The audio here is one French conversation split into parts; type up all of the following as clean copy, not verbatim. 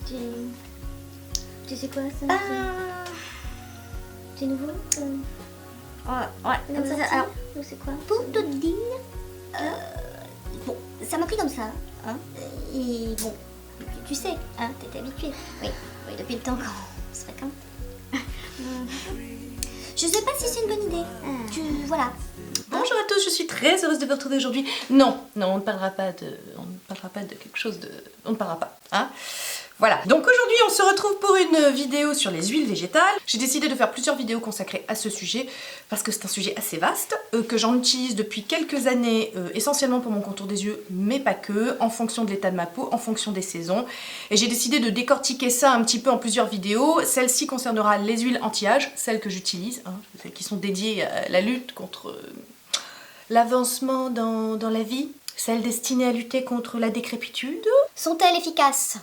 Tu sais quoi ça? C'est nouveau? Ouais, comme ça, alors, c'est quoi? pour te dire, bon, ça m'a pris comme ça, hein, et bon, tu sais, hein, t'étais habituée. Oui, depuis le temps qu'on se fréquente. Je sais pas si c'est une bonne idée, voilà. Bonjour à tous, je suis très heureuse de vous retrouver aujourd'hui. Non, on ne parlera pas de quelque chose de... On ne parlera pas, hein. Voilà, donc aujourd'hui on se retrouve pour une vidéo sur les huiles végétales. J'ai décidé de faire plusieurs vidéos consacrées à ce sujet parce que c'est un sujet assez vaste, que j'en utilise depuis quelques années, essentiellement pour mon contour des yeux, mais pas que, en fonction de l'état de ma peau, en fonction des saisons. Et j'ai décidé de décortiquer ça un petit peu en plusieurs vidéos. Celle-ci concernera les huiles anti-âge, celles que j'utilise, hein, celles qui sont dédiées à la lutte contre l'avancement dans la vie, celles destinées à lutter contre la décrépitude. Sont-elles efficaces?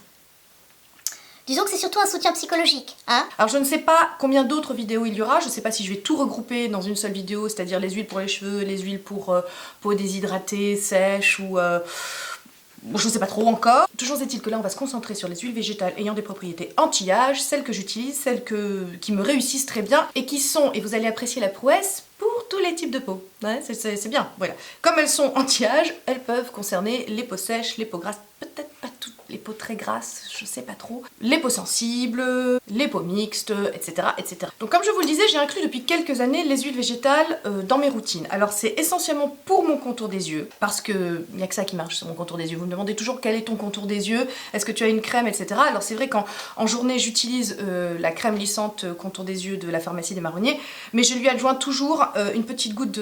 Disons que c'est surtout un soutien psychologique, hein. Alors je ne sais pas combien d'autres vidéos il y aura, je ne sais pas si je vais tout regrouper dans une seule vidéo, c'est-à-dire les huiles pour les cheveux, les huiles pour peau déshydratée, sèche ou... je ne sais pas trop encore. Toujours est-il que là on va se concentrer sur les huiles végétales ayant des propriétés anti-âge, celles que j'utilise, celles qui me réussissent très bien et qui sont, et vous allez apprécier la prouesse, pour tous les types de peau. Ouais, c'est bien, voilà. Comme elles sont anti-âge, elles peuvent concerner les peaux sèches, les peaux grasses, peut-être pas toutes, les peaux très grasses, je sais pas trop, les peaux sensibles, les peaux mixtes, etc., etc. Donc comme je vous le disais, j'ai inclus depuis quelques années les huiles végétales dans mes routines. Alors c'est essentiellement pour mon contour des yeux, parce que il n'y a que ça qui marche sur mon contour des yeux. Vous me demandez toujours quel est ton contour des yeux, est-ce que tu as une crème, etc. Alors c'est vrai qu'en journée j'utilise la crème lissante contour des yeux de la pharmacie des marronniers, mais je lui adjoins toujours une petite goutte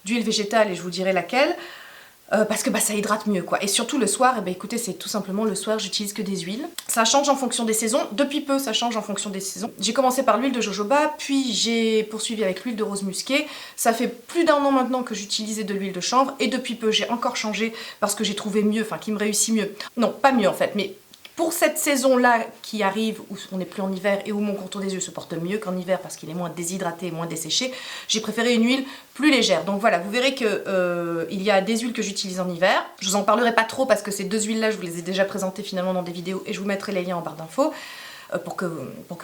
d'huile végétale et je vous dirai laquelle. Parce que ça hydrate mieux quoi. Et surtout le soir, écoutez, c'est tout simplement le soir, j'utilise que des huiles. Ça change en fonction des saisons. Depuis peu, ça change en fonction des saisons. J'ai commencé par l'huile de jojoba, puis j'ai poursuivi avec l'huile de rose musquée. Ça fait plus d'1 an maintenant que j'utilisais de l'huile de chanvre et depuis peu, j'ai encore changé parce que j'ai trouvé mieux, enfin qui me réussit mieux. Non, pas mieux en fait, mais pour cette saison-là qui arrive, où on n'est plus en hiver et où mon contour des yeux se porte mieux qu'en hiver parce qu'il est moins déshydraté et moins desséché, j'ai préféré une huile plus légère. Donc voilà, vous verrez que il y a des huiles que j'utilise en hiver. Je vous en parlerai pas trop parce que ces deux huiles-là, je vous les ai déjà présentées finalement dans des vidéos et je vous mettrai les liens en barre d'infos pour que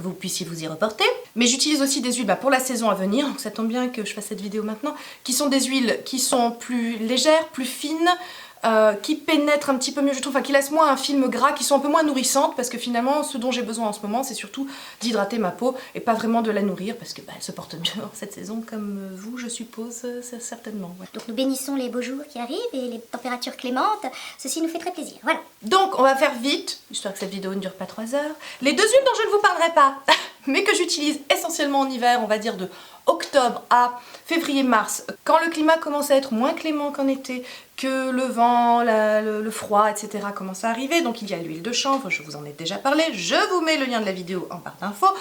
vous puissiez vous y reporter. Mais j'utilise aussi des huiles pour la saison à venir, donc ça tombe bien que je fasse cette vidéo maintenant, qui sont des huiles qui sont plus légères, plus fines, qui pénètrent un petit peu mieux je trouve, enfin qui laissent moins un film gras, qui sont un peu moins nourrissantes parce que finalement ce dont j'ai besoin en ce moment c'est surtout d'hydrater ma peau et pas vraiment de la nourrir parce que elle se porte mieux en cette saison comme vous je suppose certainement. Ouais. Donc nous bénissons les beaux jours qui arrivent et les températures clémentes, ceci nous fait très plaisir, voilà. Donc on va faire vite, histoire que cette vidéo ne dure pas 3 heures. Les deux huiles dont je ne vous parlerai pas mais que j'utilise essentiellement en hiver, on va dire de octobre à février-mars, quand le climat commence à être moins clément qu'en été, que le vent, le froid, etc. commence à arriver. Donc il y a l'huile de chanvre, je vous en ai déjà parlé, je vous mets le lien de la vidéo en barre d'infos.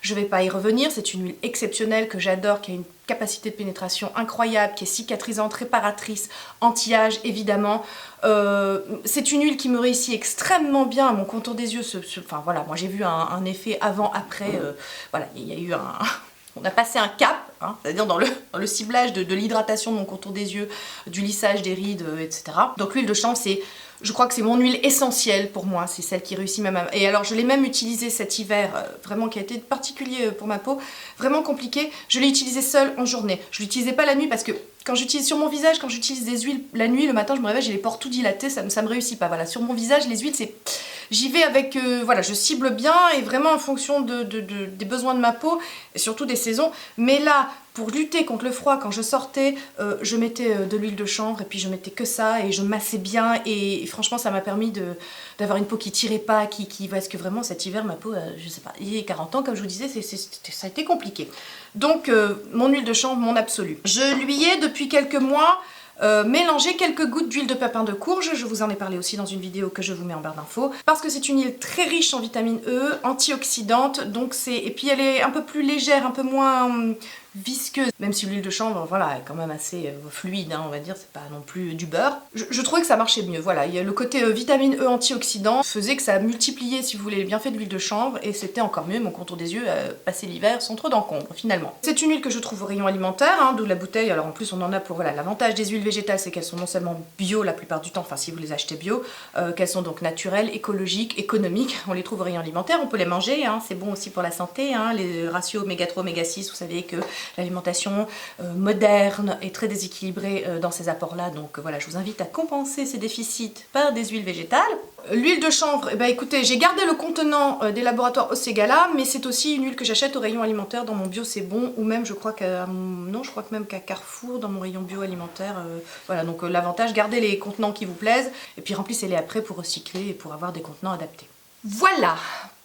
Je ne vais pas y revenir, c'est une huile exceptionnelle que j'adore, qui a une capacité de pénétration incroyable, qui est cicatrisante, réparatrice, anti-âge évidemment. C'est une huile qui me réussit extrêmement bien à mon contour des yeux. Enfin voilà, moi j'ai vu un effet avant-après, voilà, il y a eu un... On a passé un cap, hein, c'est-à-dire dans le ciblage de l'hydratation de mon contour des yeux, du lissage des rides, etc. Donc l'huile de chanvre, je crois que c'est mon huile essentielle pour moi, c'est celle qui réussit même à... Et alors je l'ai même utilisée cet hiver, vraiment qui a été particulier pour ma peau, vraiment compliqué. Je l'ai utilisée seule en journée. Je ne l'utilisais pas la nuit parce que quand j'utilise sur mon visage, quand j'utilise des huiles la nuit, le matin je me réveille, j'ai les pores tout dilatés, ça me réussit pas. Voilà, sur mon visage, les huiles, c'est... J'y vais avec, voilà, je cible bien et vraiment en fonction des besoins de ma peau et surtout des saisons. Mais là, pour lutter contre le froid, quand je sortais, je mettais de l'huile de chanvre et puis je mettais que ça et je massais bien et franchement ça m'a permis d'avoir une peau qui tirait pas, parce que vraiment cet hiver ma peau, je sais pas, il y a 40 ans comme je vous disais, ça a été compliqué. Donc mon huile de chanvre, mon absolu. Je lui ai depuis quelques mois mélanger quelques gouttes d'huile de pépin de courge, je vous en ai parlé aussi dans une vidéo que je vous mets en barre d'infos, parce que c'est une huile très riche en vitamine E, antioxydante, donc et puis elle est un peu plus légère, un peu moins visqueuse, même si l'huile de chanvre, voilà, est quand même assez fluide, hein, on va dire, c'est pas non plus du beurre. Je trouvais que ça marchait mieux, voilà, il y a le côté vitamine E antioxydant faisait que ça multipliait, si vous voulez, les bienfaits de l'huile de chanvre, et c'était encore mieux mon contour des yeux passer l'hiver sans trop d'encombre, finalement. C'est une huile que je trouve au rayon alimentaire, hein, d'où la bouteille, alors en plus on en a pour, voilà, l'avantage des huiles végétales, c'est qu'elles sont non seulement bio la plupart du temps, enfin si vous les achetez bio, qu'elles sont donc naturelles, écologiques, économiques, on les trouve au rayon alimentaire, on peut les manger, hein, c'est bon aussi pour la santé, hein, les ratios oméga 3, oméga 6, vous savez que l'alimentation moderne est très déséquilibrée dans ces apports-là, donc voilà, je vous invite à compenser ces déficits par des huiles végétales. L'huile de chanvre, eh ben, écoutez, j'ai gardé le contenant des laboratoires Osegala, mais c'est aussi une huile que j'achète au rayon alimentaire dans mon bio c'est bon, ou même je crois qu'à non, je crois que même qu'à Carrefour dans mon rayon bio alimentaire. Voilà, donc l'avantage, gardez les contenants qui vous plaisent, et puis remplissez-les après pour recycler et pour avoir des contenants adaptés. Voilà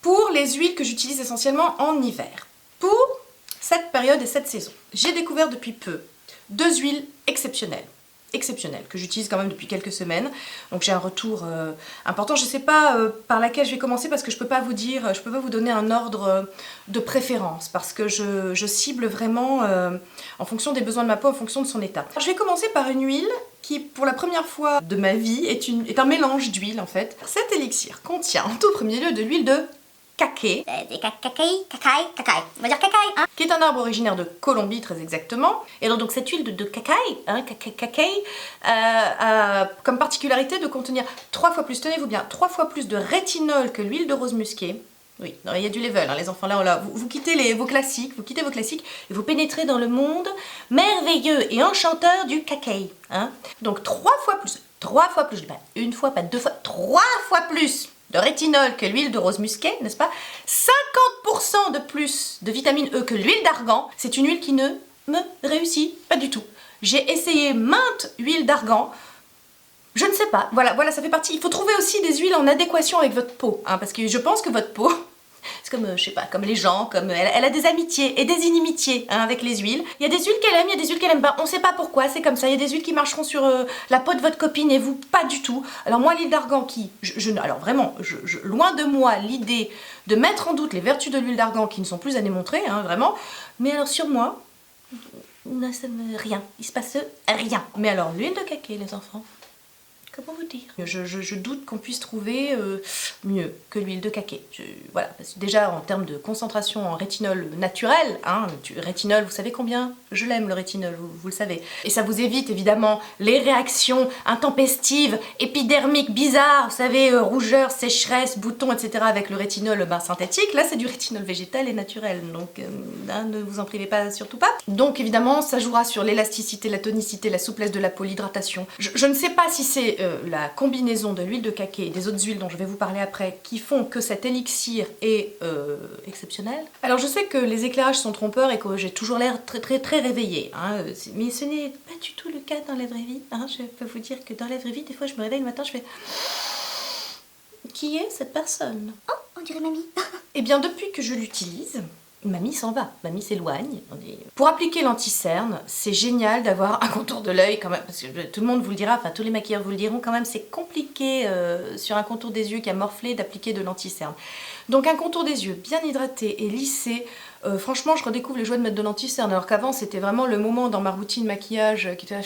pour les huiles que j'utilise essentiellement en hiver. Pour cette période et cette saison, j'ai découvert depuis peu 2 huiles exceptionnelles que j'utilise quand même depuis quelques semaines, donc j'ai un retour important. Je sais pas par laquelle je vais commencer parce que je peux pas vous dire, je peux pas vous donner un ordre de préférence parce que je cible vraiment en fonction des besoins de ma peau, en fonction de son état. Alors, je vais commencer par une huile qui, pour la première fois de ma vie, est un mélange d'huile en fait. Cet élixir contient en tout premier lieu de l'huile de caquet. Des cacaï. On va dire cacaï, hein. Qui est un arbre originaire de Colombie très exactement. Et alors, donc cette huile de cacaï, hein, a comme particularité de contenir 3 fois plus, tenez-vous bien, 3 fois plus de rétinol que l'huile de rose musquée. Oui, non, il y a du level, hein, les enfants là, vous quittez vos classiques, et vous pénétrez dans le monde merveilleux et enchanteur du cacaï. Hein. Donc 3 fois plus, pas une fois, pas 2 fois, 3 fois plus de rétinol que l'huile de rose musquée, n'est-ce pas? 50% de plus de vitamine E que l'huile d'argan. C'est une huile qui ne me réussit pas du tout. J'ai essayé maintes huiles d'argan. Je ne sais pas, voilà, ça fait partie. Il faut trouver aussi des huiles en adéquation avec votre peau, hein, parce que je pense que votre peau, c'est comme, je sais pas, comme les gens, comme elle a des amitiés et des inimitiés hein, avec les huiles. Il y a des huiles qu'elle aime, il y a des huiles qu'elle aime pas. On sait pas pourquoi, c'est comme ça. Il y a des huiles qui marcheront sur la peau de votre copine et vous, pas du tout. Alors moi, l'huile d'argan qui, alors vraiment, loin de moi l'idée de mettre en doute les vertus de l'huile d'argan qui ne sont plus à démontrer, hein, vraiment. Mais alors sur moi, rien, il se passe rien. Mais alors l'huile de caquet, les enfants. Comment vous dire? Je doute qu'on puisse trouver mieux que l'huile de caquet. Voilà, parce que déjà en termes de concentration en rétinol naturel, hein, rétinol, vous savez combien je l'aime le rétinol, vous le savez. Et ça vous évite évidemment les réactions intempestives, épidermiques, bizarres, vous savez, rougeur, sécheresse, boutons, etc. avec le rétinol synthétique. Là c'est du rétinol végétal et naturel, donc ne vous en privez pas, surtout pas. Donc évidemment ça jouera sur l'élasticité, la tonicité, la souplesse de la peau, l'hydratation. Je ne sais pas si c'est la combinaison de l'huile de caquet et des autres huiles dont je vais vous parler après qui font que cet élixir est exceptionnel. Alors je sais que les éclairages sont trompeurs et que j'ai toujours l'air très réveillée, hein, mais ce n'est pas du tout le cas dans la vraie vie. Hein. Je peux vous dire que dans la vraie vie, des fois je me réveille le matin, je fais... Qui est cette personne? Oh, on dirait mamie. Eh bien depuis que je l'utilise, mamie s'en va, mamie s'éloigne. Pour appliquer l'anti-cerne, c'est génial d'avoir un contour de l'œil quand même, parce que tout le monde vous le dira, enfin tous les maquilleurs vous le diront quand même, c'est compliqué sur un contour des yeux qui a morflé d'appliquer de l'anti-cerne. Donc un contour des yeux bien hydraté et lissé, franchement je redécouvre les joies de mettre de l'anti-cerne, alors qu'avant c'était vraiment le moment dans ma routine maquillage qui était...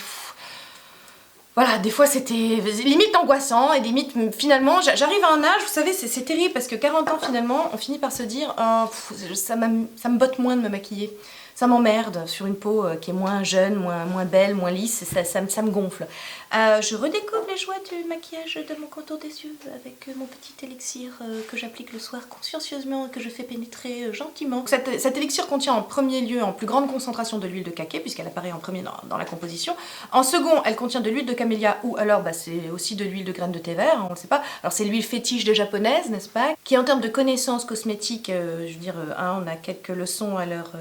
Voilà, des fois c'était limite angoissant et limite finalement j'arrive à un âge, vous savez c'est terrible parce que 40 ans finalement on finit par se dire oh, ça me botte moins de me maquiller. Ça m'emmerde sur une peau qui est moins jeune, moins belle, moins lisse, ça me gonfle. Je redécouvre les joies du maquillage de mon contour des yeux avec mon petit élixir que j'applique le soir consciencieusement et que je fais pénétrer gentiment. Cet élixir contient en premier lieu en plus grande concentration de l'huile de caquet puisqu'elle apparaît en premier dans la composition. En second, elle contient de l'huile de camélia ou alors c'est aussi de l'huile de graines de thé vert, hein, on ne sait pas. Alors c'est l'huile fétiche des japonaises, n'est-ce pas? Qui en termes de connaissances cosmétiques, je veux dire, on a quelques leçons à leur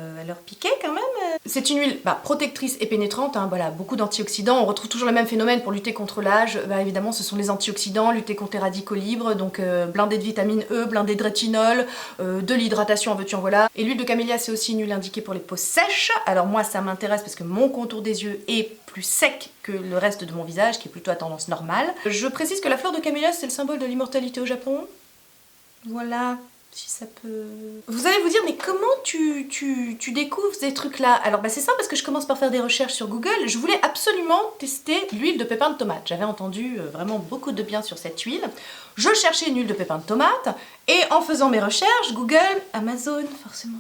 piquer quand même. C'est une huile protectrice et pénétrante, hein, voilà, beaucoup d'antioxydants, on retrouve toujours le même phénomène pour lutter contre l'âge, évidemment ce sont les antioxydants, lutter contre les radicaux libres, donc blindé de vitamine E, blindé de rétinol, de l'hydratation en veux-tu en voilà. Et l'huile de camélia c'est aussi une huile indiquée pour les peaux sèches, alors moi ça m'intéresse parce que mon contour des yeux est plus sec que le reste de mon visage qui est plutôt à tendance normale. Je précise que la fleur de camélia c'est le symbole de l'immortalité au Japon, voilà. si ça peut... Vous allez vous dire, mais comment tu découvres ces trucs-là? Alors c'est simple, parce que je commence par faire des recherches sur Google. Je voulais absolument tester l'huile de pépins de tomate. J'avais entendu vraiment beaucoup de bien sur cette huile. Je cherchais une huile de pépins de tomate, et en faisant mes recherches, Google, Amazon, forcément,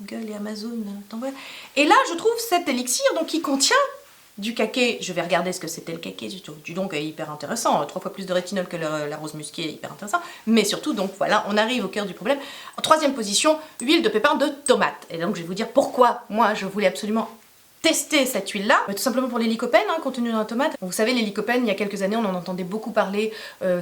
Google et Amazon, t'envoies. Et là, je trouve cet élixir donc, qui contient du caquet. Je vais regarder ce que c'était le caquet, du donc hyper intéressant, 3 fois plus de rétinol que la rose musquée, hyper intéressant, mais surtout, donc voilà, on arrive au cœur du problème. En 3e position, huile de pépins de tomate. Et donc je vais vous dire pourquoi moi je voulais absolument tester cette huile-là, tout simplement pour les lycopènes contenues dans la tomate. Vous savez, les lycopènes, il y a quelques années, on en entendait beaucoup parler.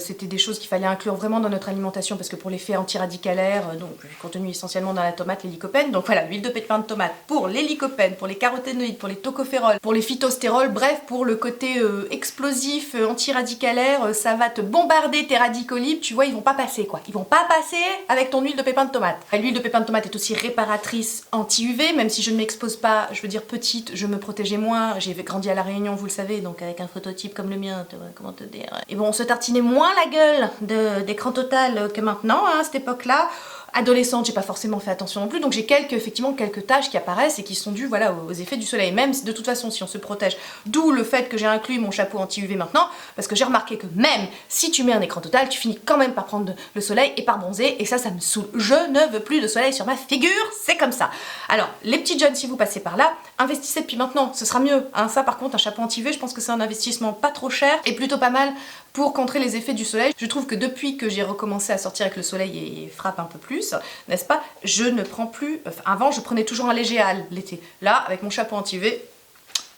C'était des choses qu'il fallait inclure vraiment dans notre alimentation parce que pour l'effet antiradicalaire, donc contenu essentiellement dans la tomate, les lycopènes. Donc voilà, l'huile de pépins de tomate pour les lycopènes, pour les caroténoïdes, pour les tocophérols, pour les phytostérols, bref, pour le côté explosif, antiradicalaire, ça va te bombarder tes radicaux libres, tu vois, ils vont pas passer quoi. Ils vont pas passer avec ton huile de pépins de tomate. L'huile de pépins de tomate est aussi réparatrice anti-UV, même si je ne m'expose pas, je veux dire petite, je me protégeais moins, j'ai grandi à La Réunion, vous le savez, donc avec un phototype comme le mien, comment te dire. Et bon, on se tartinait moins la gueule d'écran total que maintenant, à cette époque-là. Adolescente, j'ai pas forcément fait attention non plus, donc j'ai effectivement quelques taches qui apparaissent et qui sont dues voilà, aux effets du soleil. Même de toute façon, si on se protège, d'où le fait que j'ai inclus mon chapeau anti-UV maintenant, parce que j'ai remarqué que même si tu mets un écran total, tu finis quand même par prendre le soleil et par bronzer, et ça me saoule. Je ne veux plus de soleil sur ma figure, c'est comme ça. Alors, les petits jeunes, si vous passez par là, investissez depuis maintenant, ce sera mieux. Ça par contre, un chapeau anti-UV, je pense que c'est un investissement pas trop cher et plutôt pas mal pour contrer les effets du soleil. Je trouve que depuis que j'ai recommencé à sortir avec le soleil et frappe un peu plus, n'est-ce pas, je ne prends plus... Enfin, avant, je prenais toujours un léger hâle l'été. Là, avec mon chapeau anti-UV,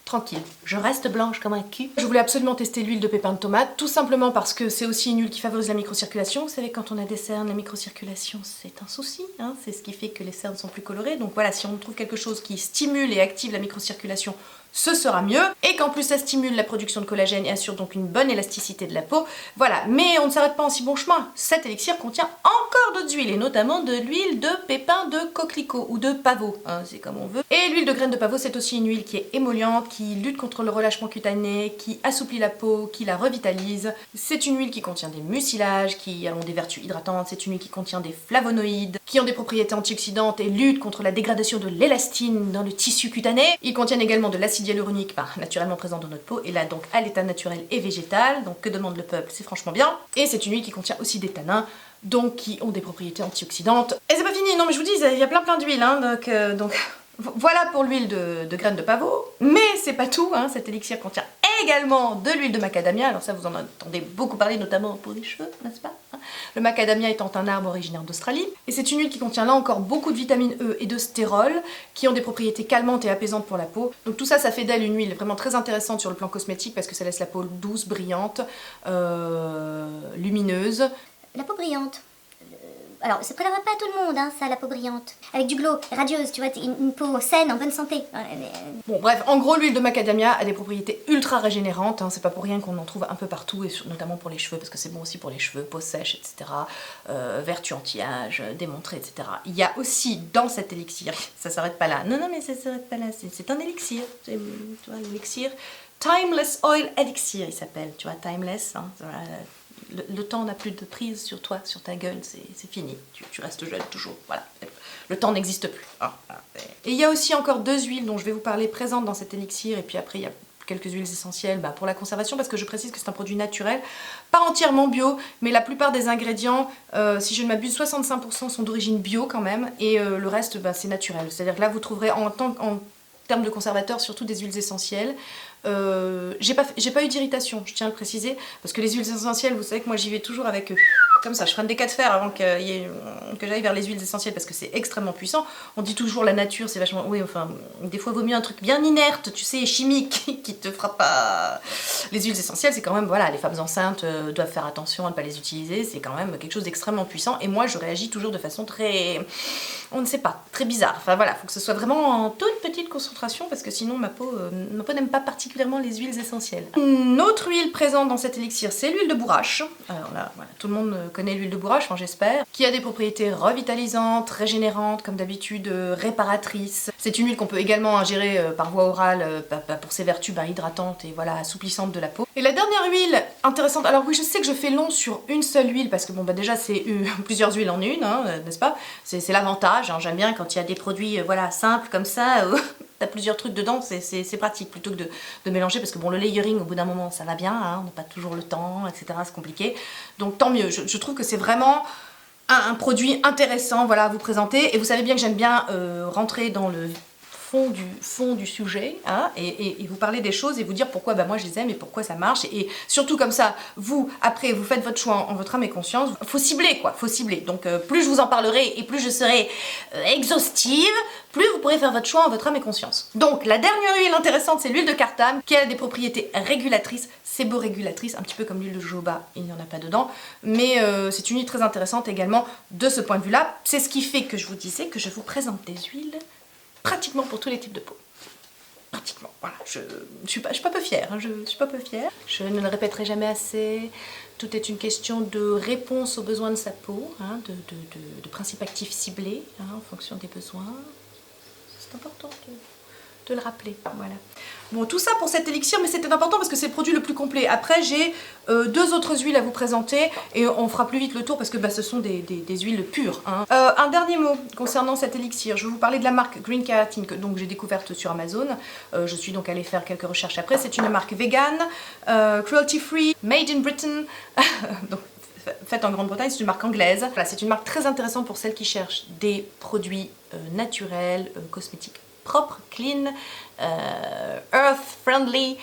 tranquille. Je reste blanche comme un cul. Je voulais absolument tester l'huile de pépins de tomate, tout simplement parce que c'est aussi une huile qui favorise la microcirculation. Vous savez, quand on a des cernes, la microcirculation, c'est un souci. C'est ce qui fait que les cernes sont plus colorées. Donc voilà, si on trouve quelque chose qui stimule et active la microcirculation, ce sera mieux, et qu'en plus ça stimule la production de collagène et assure donc une bonne élasticité de la peau. Voilà, mais on ne s'arrête pas en si bon chemin. Cet élixir contient encore d'autres huiles, et notamment de l'huile de pépins de coquelicot, ou de pavot, c'est comme on veut. Et l'huile de graines de pavot, c'est aussi une huile qui est émolliente, qui lutte contre le relâchement cutané, qui assouplit la peau, qui la revitalise. C'est une huile qui contient des mucilages, qui ont des vertus hydratantes, c'est une huile qui contient des flavonoïdes, qui ont des propriétés antioxydantes et lutte contre la dégradation de l'élastine dans le tissu cutané. Ils contiennent également de l'acide hyaluronique naturellement présent dans notre peau, et là donc à l'état naturel et végétal, donc que demande le peuple, c'est franchement bien. Et c'est une huile qui contient aussi des tanins, donc qui ont des propriétés antioxydantes. Et c'est pas fini, non mais je vous dis, il y a plein d'huiles, donc voilà pour l'huile de graines de pavot. Mais c'est pas tout, cet élixir contient également de l'huile de macadamia. Alors ça, vous en entendez beaucoup parler, notamment pour les cheveux, n'est-ce pas? Le macadamia étant un arbre originaire d'Australie. Et c'est une huile qui contient là encore beaucoup de vitamine E et de stérol, qui ont des propriétés calmantes et apaisantes pour la peau. Donc tout ça, ça fait d'elle une huile vraiment très intéressante sur le plan cosmétique, parce que ça laisse la peau douce, brillante, lumineuse. La peau brillante. Alors, ça ne préfère pas à tout le monde, ça, la peau brillante. Avec du glow, radieuse, tu vois, une peau saine, en bonne santé. Bon, bref, en gros, l'huile de macadamia a des propriétés ultra régénérantes. C'est pas pour rien qu'on en trouve un peu partout, et notamment pour les cheveux, parce que c'est bon aussi pour les cheveux, peau sèche, etc. Vertu anti-âge, démontrée, etc. Il y a aussi dans cet élixir, ça s'arrête pas là. Non, mais ça s'arrête pas là, c'est un élixir. Tu vois, l'élixir Timeless Oil Elixir, il s'appelle, tu vois, Timeless. Le temps n'a plus de prise sur toi, sur ta gueule, c'est fini. Tu restes jeune toujours, voilà. Le temps n'existe plus. Et il y a aussi encore 2 huiles dont je vais vous parler présentes dans cet élixir, et puis après il y a quelques huiles essentielles pour la conservation, parce que je précise que c'est un produit naturel, pas entièrement bio, mais la plupart des ingrédients, si je ne m'abuse, 65% sont d'origine bio quand même, et le reste c'est naturel. C'est-à-dire que là vous trouverez en termes de conservateurs surtout des huiles essentielles. J'ai pas eu d'irritation, je tiens à le préciser, parce que les huiles essentielles, vous savez que moi j'y vais toujours avec comme ça, je freine des cas de fer avant que j'aille vers les huiles essentielles, parce que c'est extrêmement puissant. On dit toujours la nature, c'est vachement... Oui, enfin, des fois vaut mieux un truc bien inerte, tu sais, chimique, qui te fera pas... Les huiles essentielles, c'est quand même, voilà, les femmes enceintes doivent faire attention à ne pas les utiliser, c'est quand même quelque chose d'extrêmement puissant, et moi je réagis toujours de façon très... on ne sait pas, très bizarre. Enfin voilà, faut que ce soit vraiment en toute petite concentration, parce que sinon ma peau n'aime pas particulièrement les huiles essentielles. Une autre huile présente dans cet élixir, c'est l'huile de bourrache. Alors là, voilà, tout le monde connaît l'huile de bourrache, enfin j'espère, qui a des propriétés revitalisantes, régénérantes, comme d'habitude réparatrices. C'est une huile qu'on peut également ingérer par voie orale pour ses vertus hydratantes et voilà, assouplissantes de la peau. Et la dernière huile intéressante, alors oui je sais que je fais long sur une seule huile parce que bon déjà c'est plusieurs huiles en une, hein, n'est-ce pas? C'est l'avantage, hein. J'aime bien quand il y a des produits voilà, simples comme ça, t'as plusieurs trucs dedans, c'est pratique plutôt que de mélanger parce que bon le layering au bout d'un moment ça va bien, hein, on n'a pas toujours le temps, etc. C'est compliqué. Donc tant mieux, je trouve que c'est vraiment un produit intéressant voilà, à vous présenter. Et vous savez bien que j'aime bien rentrer dans le fond du sujet hein, et vous parler des choses et vous dire pourquoi moi je les aime et pourquoi ça marche. Et surtout comme ça, vous, après, vous faites votre choix en votre âme et conscience. Faut cibler quoi, faut cibler. Donc plus je vous en parlerai et plus je serai exhaustive, plus vous pourrez faire votre choix en votre âme et conscience. Donc la dernière huile intéressante, c'est l'huile de Cartame qui a des propriétés régulatrices, séborégulatrices, un petit peu comme l'huile de jojoba, il n'y en a pas dedans, mais c'est une huile très intéressante également de ce point de vue-là. C'est ce qui fait que je vous disais que je vous présente des huiles pratiquement pour tous les types de peau. Pratiquement, voilà. Je suis pas peu fière, hein, je suis pas peu fière. Je ne le répéterai jamais assez. Tout est une question de réponse aux besoins de sa peau, hein, de principes actifs ciblés, hein, en fonction des besoins. C'est important de le rappeler, voilà. Bon, tout ça pour cet élixir, mais c'était important parce que c'est le produit le plus complet. Après, j'ai deux autres huiles à vous présenter et on fera plus vite le tour parce que ce sont des huiles pures. Hein. Un dernier mot concernant cet élixir. Je vais vous parler de la marque Green Keratin que j'ai découverte sur Amazon. Je suis donc allée faire quelques recherches après. C'est une marque vegan, cruelty free, made in Britain. Donc, faite en Grande-Bretagne, c'est une marque anglaise. Voilà, c'est une marque très intéressante pour celles qui cherchent des produits naturels, cosmétiques propre, clean, earth friendly,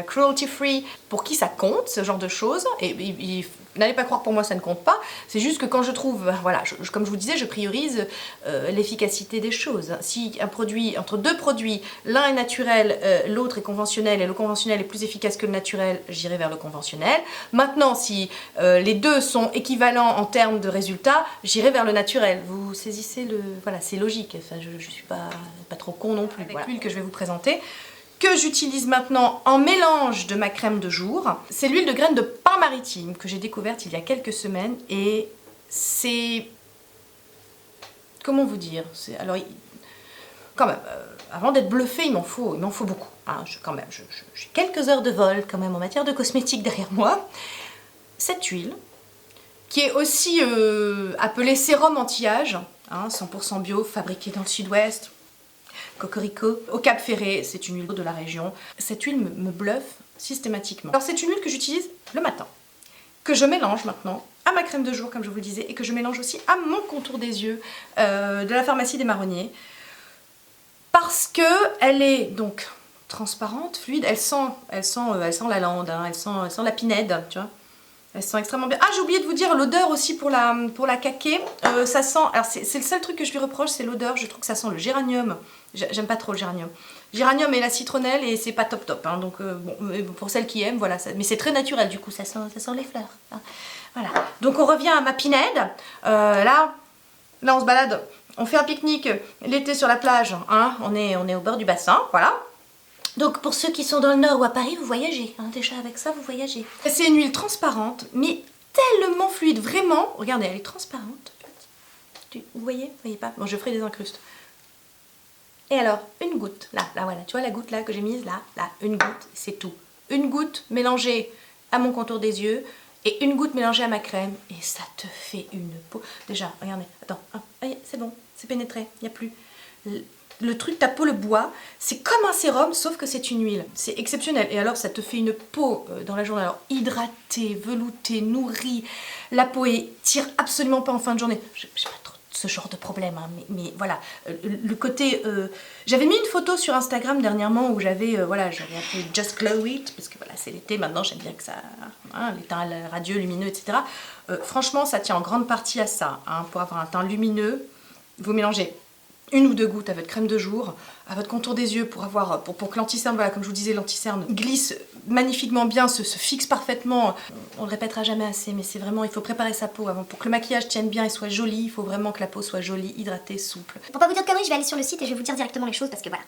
cruelty free, pour qui ça compte ce genre de choses. Et n'allez pas croire pour moi ça ne compte pas, c'est juste que quand je trouve, voilà, comme je vous disais, je priorise l'efficacité des choses. Si un produit, entre deux produits, l'un est naturel, l'autre est conventionnel et le conventionnel est plus efficace que le naturel, j'irai vers le conventionnel. Maintenant, si les deux sont équivalents en termes de résultats, j'irai vers le naturel. Vous saisissez le... Voilà, c'est logique, enfin, je suis pas trop con non plus. Avec l'huile que je vais vous présenter, que j'utilise maintenant en mélange de ma crème de jour, c'est l'huile de graines de pain maritime que j'ai découverte il y a quelques semaines et c'est... Comment vous dire? Alors, quand même, avant d'être bluffée, il m'en faut beaucoup. Hein. J'ai quelques heures de vol quand même en matière de cosmétique derrière moi. Cette huile, qui est aussi appelée sérum anti-âge, hein, 100% bio, fabriquée dans le sud-ouest, Cocorico, au Cap Ferré, c'est une huile de la région. Cette huile me bluffe systématiquement. Alors c'est une huile que j'utilise le matin, que je mélange maintenant à ma crème de jour, comme je vous le disais, et que je mélange aussi à mon contour des yeux de la pharmacie des Marronniers, parce que elle est donc transparente, fluide, elle sent la lande, hein, elle sent la pinède, tu vois. Elle sent extrêmement bien. Ah, j'ai oublié de vous dire l'odeur aussi pour la caquée. Ça sent... Alors, c'est le seul truc que je lui reproche, c'est l'odeur. Je trouve que ça sent le géranium. J'aime pas trop le géranium. Géranium et la citronnelle, et c'est pas top. Hein, donc, bon, pour celles qui aiment, voilà. Mais c'est très naturel, du coup, ça sent les fleurs. Hein, voilà. Donc, on revient à ma pinède. Là, on se balade. On fait un pique-nique l'été sur la plage. Hein, on est au bord du bassin, voilà. Donc pour ceux qui sont dans le nord ou à Paris, vous voyagez, hein, déjà avec ça vous voyagez. C'est une huile transparente, mais tellement fluide, vraiment. Regardez, elle est transparente. Vous voyez pas? Bon, je ferai des incrustes. Et alors, une goutte, là, voilà, tu vois la goutte là que j'ai mise, là, une goutte, c'est tout. Une goutte mélangée à mon contour des yeux et une goutte mélangée à ma crème et ça te fait une peau. Déjà, regardez, attends, c'est bon, c'est pénétré, il n'y a plus... Le truc, ta peau le bois, c'est comme un sérum, sauf que c'est une huile. C'est exceptionnel. Et alors, ça te fait une peau dans la journée. Alors, hydratée, veloutée, nourrie. La peau tire absolument pas en fin de journée. J'ai pas trop ce genre de problème, hein, mais voilà. Le côté... J'avais mis une photo sur Instagram dernièrement où j'avais appelé Just Glow It, parce que voilà, c'est l'été, maintenant j'aime bien que ça... Hein, les teints radieux, lumineux, etc. Franchement, ça tient en grande partie à ça. Hein, pour avoir un teint lumineux, vous mélangez une ou deux gouttes à votre crème de jour, à votre contour des yeux pour que l'anticerne, voilà, comme je vous disais, l'anticerne glisse magnifiquement bien, se fixe parfaitement. On le répétera jamais assez, mais c'est vraiment, il faut préparer sa peau avant. Pour que le maquillage tienne bien et soit joli, il faut vraiment que la peau soit jolie, hydratée, souple. Pour pas vous dire de conneries, je vais aller sur le site et je vais vous dire directement les choses parce que voilà,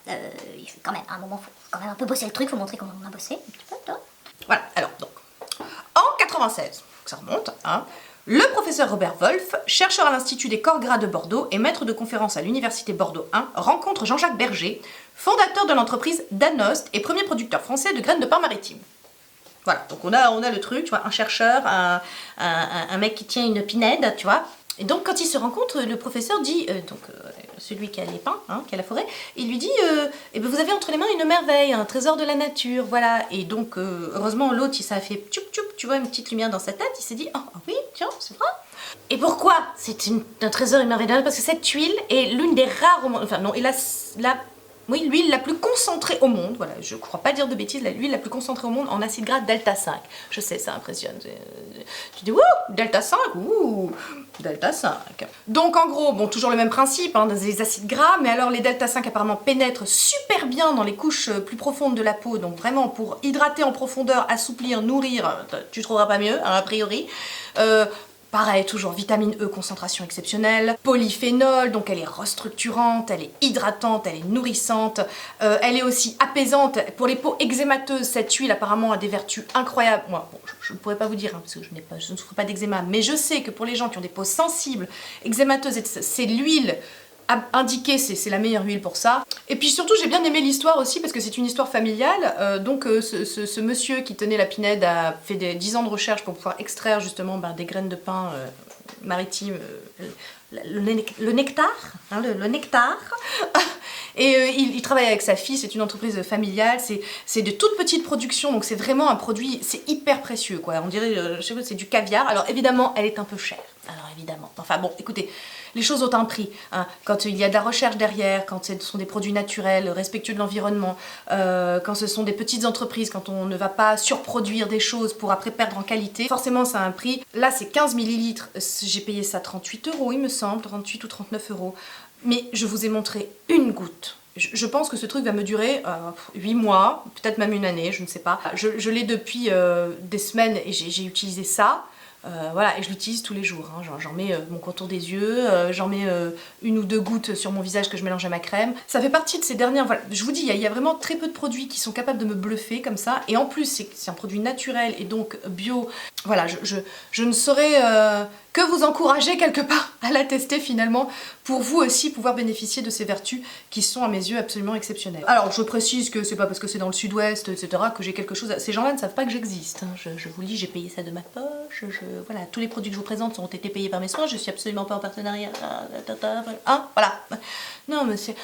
il faut quand même, à un moment, faut quand même un peu bosser le truc, faut montrer qu'on a bossé un petit peu, toi. Voilà, alors donc, en 96, ça remonte, hein, Le professeur Robert Wolff, chercheur à l'Institut des corps gras de Bordeaux et maître de conférences à l'Université Bordeaux 1, rencontre Jean-Jacques Berger, fondateur de l'entreprise Danost et premier producteur français de graines de pain maritime. Voilà, donc on a le truc, tu vois, un chercheur, un mec qui tient une pinède, tu vois. Et donc quand ils se rencontrent, le professeur dit, celui qui a les pins, hein, qui a la forêt, il lui dit, eh ben, vous avez entre les mains une merveille, un trésor de la nature, voilà. Et donc heureusement l'autre, ça a fait tchoup tchoup, tu vois, une petite lumière dans sa tête, il s'est dit, oh oui, tiens, c'est vrai. Et pourquoi c'est un trésor, une merveille de la nature? Parce que cette huile est l'une des rares au monde, enfin non, et oui, l'huile la plus concentrée au monde, voilà, je ne crois pas dire de bêtises, l'huile la plus concentrée au monde en acide gras delta 5. Je sais, ça impressionne. Tu dis, ouh, delta 5, ouh, delta 5. Donc en gros, bon, toujours le même principe, hein, des acides gras, mais alors les delta 5 apparemment pénètrent super bien dans les couches plus profondes de la peau, donc vraiment pour hydrater en profondeur, assouplir, nourrir, tu trouveras pas mieux, hein, a priori. Pareil, toujours vitamine E, concentration exceptionnelle, polyphénol, donc elle est restructurante, elle est hydratante, elle est nourrissante, elle est aussi apaisante. Pour les peaux eczémateuses, cette huile apparemment a des vertus incroyables. Moi, bon, je ne pourrais pas vous dire, hein, parce que je ne souffre pas d'eczéma, mais je sais que pour les gens qui ont des peaux sensibles, eczémateuses, c'est l'huile indiqué, c'est la meilleure huile pour ça. Et puis surtout, j'ai bien aimé l'histoire aussi parce que c'est une histoire familiale. Donc ce monsieur qui tenait la pinède a fait 10 ans de recherche pour pouvoir extraire justement des graines de pin maritimes, le nectar, hein, le nectar. Et il travaille avec sa fille, c'est une entreprise familiale, c'est de toutes petites productions, donc c'est vraiment un produit, c'est hyper précieux quoi. On dirait, je sais pas, c'est du caviar. Alors évidemment, elle est un peu chère. Alors évidemment. Enfin bon, écoutez, les choses ont un prix. Hein. Quand il y a de la recherche derrière, quand ce sont des produits naturels, respectueux de l'environnement, quand ce sont des petites entreprises, quand on ne va pas surproduire des choses pour après perdre en qualité, forcément ça a un prix. Là c'est 15 millilitres, j'ai payé ça 38 € il me semble, 38 ou 39 €. Mais je vous ai montré une goutte. Je pense que ce truc va me durer 8 mois, peut-être même une année, je ne sais pas. Je l'ai depuis des semaines et j'ai utilisé ça. Voilà, et je l'utilise tous les jours, hein. J'en mets mon contour des yeux, j'en mets une ou deux gouttes sur mon visage que je mélange à ma crème. Ça fait partie de ces dernières, voilà, je vous dis, il y a vraiment très peu de produits qui sont capables de me bluffer comme ça, et en plus c'est un produit naturel et donc bio. Voilà, je ne saurais que vous encourager quelque part à la tester finalement, pour vous aussi pouvoir bénéficier de ces vertus qui sont à mes yeux absolument exceptionnelles. Alors je précise que c'est pas parce que c'est dans le sud-ouest, etc. que j'ai quelque chose à... Ces gens-là ne savent pas que j'existe, hein. Je vous le dis, j'ai payé ça de ma poche, voilà, tous les produits que je vous présente ont été payés par mes soins, je suis absolument pas en partenariat, hein, voilà. Non mais c'est...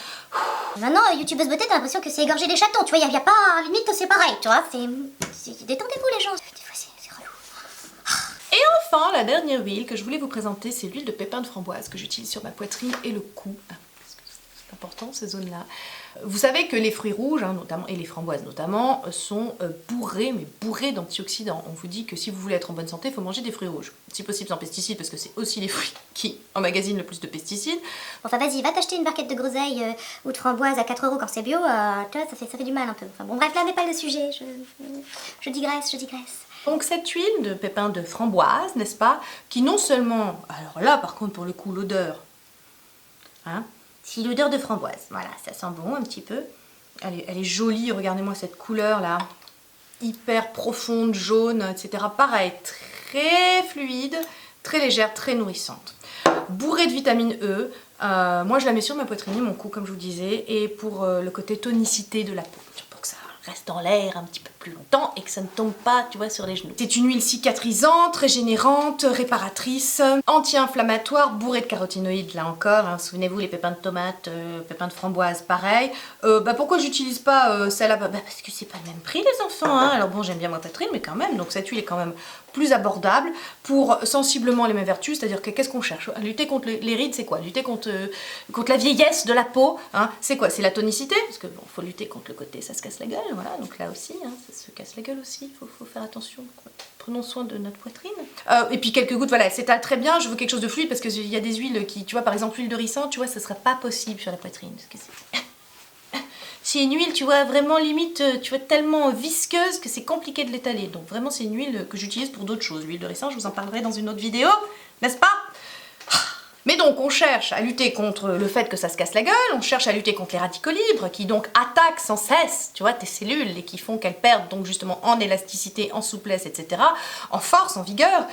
Maintenant, youtubeuse beauté, t'as l'impression que c'est égorger des chatons, tu vois, y a pas... limite, c'est pareil, tu vois, détendez-vous les gens, des fois c'est relou. Et enfin, la dernière huile que je voulais vous présenter, c'est l'huile de pépins de framboise que j'utilise sur ma poitrine et le cou. Parce que c'est important ces zones-là. Vous savez que les fruits rouges, hein, notamment, et les framboises notamment, sont bourrés d'antioxydants. On vous dit que si vous voulez être en bonne santé, il faut manger des fruits rouges. Si possible sans pesticides, parce que c'est aussi les fruits qui emmagasinent le plus de pesticides. Enfin vas-y, va t'acheter une barquette de groseilles ou de framboises à 4 € quand c'est bio, tu vois, ça fait du mal un peu. Enfin bon bref, là n'est pas le sujet, je digresse. Donc cette huile de pépins de framboise, n'est-ce pas, qui non seulement, alors là par contre pour le coup l'odeur, hein, c'est l'odeur de framboise, voilà, ça sent bon un petit peu, elle est jolie, regardez-moi cette couleur là, hyper profonde, jaune, etc. Pareil, très fluide, très légère, très nourrissante. Bourrée de vitamine E, moi je la mets sur ma poitrine, mon cou comme je vous disais, et pour le côté tonicité de la peau, pour que ça reste dans l'air un petit peu plus longtemps et que ça ne tombe pas, tu vois, sur les genoux. C'est une huile cicatrisante, régénérante, réparatrice, anti-inflammatoire, bourrée de caroténoïdes là encore, hein, souvenez-vous les pépins de tomates, pépins de framboise, pareil. Pourquoi j'utilise pas celle-là, parce que c'est pas le même prix les enfants, hein. Alors bon, j'aime bien ma poitrine, mais quand même, donc cette huile est quand même plus abordable pour sensiblement les mêmes vertus, c'est-à-dire que qu'est-ce qu'on cherche? Lutter contre les rides, c'est quoi? Lutter contre la vieillesse de la peau, hein, c'est quoi? C'est la tonicité, parce que bon, faut lutter contre le côté ça se casse la gueule, voilà, donc là aussi, hein, ça se casse la gueule aussi, faut faire attention, prenons soin de notre poitrine. Et puis quelques gouttes, voilà, elle s'étale très bien, je veux quelque chose de fluide, parce qu'il y a des huiles qui, tu vois, par exemple l'huile de ricin, tu vois, ça serait pas possible sur la poitrine, parce que c'est une huile, tu vois, vraiment limite, tu vois, tellement visqueuse que c'est compliqué de l'étaler. Donc vraiment, c'est une huile que j'utilise pour d'autres choses. L'huile de ricin, je vous en parlerai dans une autre vidéo, n'est-ce pas? Mais donc on cherche à lutter contre le fait que ça se casse la gueule, on cherche à lutter contre les radicaux libres qui donc attaquent sans cesse, tu vois, tes cellules et qui font qu'elles perdent donc justement en élasticité, en souplesse, etc., en force, en vigueur.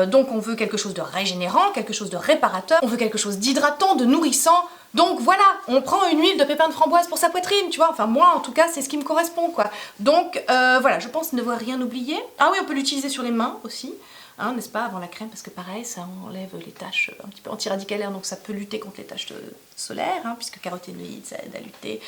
Donc on veut quelque chose de régénérant, quelque chose de réparateur, on veut quelque chose d'hydratant, de nourrissant. Donc voilà, on prend une huile de pépins de framboise pour sa poitrine, tu vois, enfin moi en tout cas c'est ce qui me correspond quoi. Donc voilà, je pense ne devoir rien oublier. Ah oui, on peut l'utiliser sur les mains aussi, hein, n'est-ce pas, avant la crème, parce que pareil, ça enlève les taches un petit peu antiradicalaires, donc ça peut lutter contre les taches solaires, hein, puisque caroténoïdes, ça aide à lutter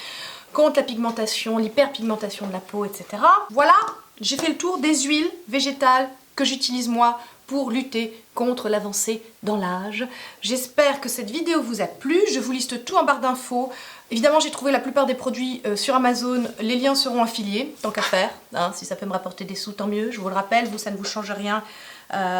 contre la pigmentation, l'hyperpigmentation de la peau, etc. Voilà, j'ai fait le tour des huiles végétales que j'utilise moi pour lutter contre l'avancée dans l'âge. J'espère que cette vidéo vous a plu, je vous liste tout en barre d'infos. Évidemment, j'ai trouvé la plupart des produits sur Amazon, les liens seront affiliés, tant qu'à faire, hein, si ça peut me rapporter des sous, tant mieux, je vous le rappelle, vous ça ne vous change rien.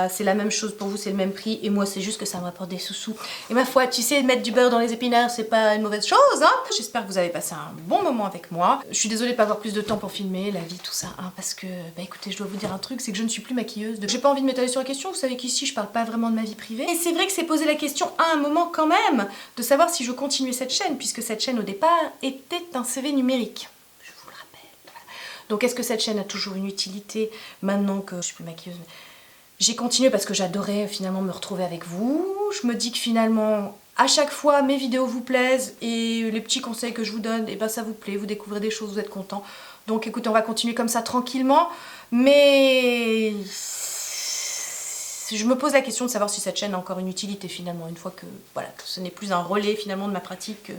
C'est la même chose pour vous, c'est le même prix, et moi c'est juste que ça me rapporte des sous-sous. Et ma foi, tu sais, mettre du beurre dans les épinards, c'est pas une mauvaise chose, hein. J'espère que vous avez passé un bon moment avec moi. Je suis désolée de pas avoir plus de temps pour filmer, la vie, tout ça, hein, parce que, bah écoutez, je dois vous dire un truc, c'est que je ne suis plus maquilleuse. J'ai pas envie de m'étaler sur la question, vous savez qu'ici je parle pas vraiment de ma vie privée. Et c'est vrai que c'est posé la question à un moment quand même, de savoir si je continuais cette chaîne, puisque cette chaîne au départ était un CV numérique. Je vous le rappelle. Voilà. Donc est-ce que cette chaîne a toujours une utilité maintenant que je suis plus maquilleuse? J'ai continué parce que j'adorais finalement me retrouver avec vous. Je me dis que finalement, à chaque fois, mes vidéos vous plaisent et les petits conseils que je vous donne, et ben ça vous plaît, vous découvrez des choses, vous êtes contents. Donc écoutez, on va continuer comme ça tranquillement. Mais je me pose la question de savoir si cette chaîne a encore une utilité finalement, une fois que voilà, que ce n'est plus un relais finalement de ma pratique.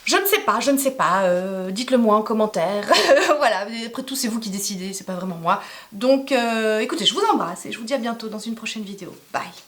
Je ne sais pas, dites-le moi en commentaire, voilà, après tout c'est vous qui décidez, c'est pas vraiment moi. Donc écoutez, je vous embrasse et je vous dis à bientôt dans une prochaine vidéo, bye.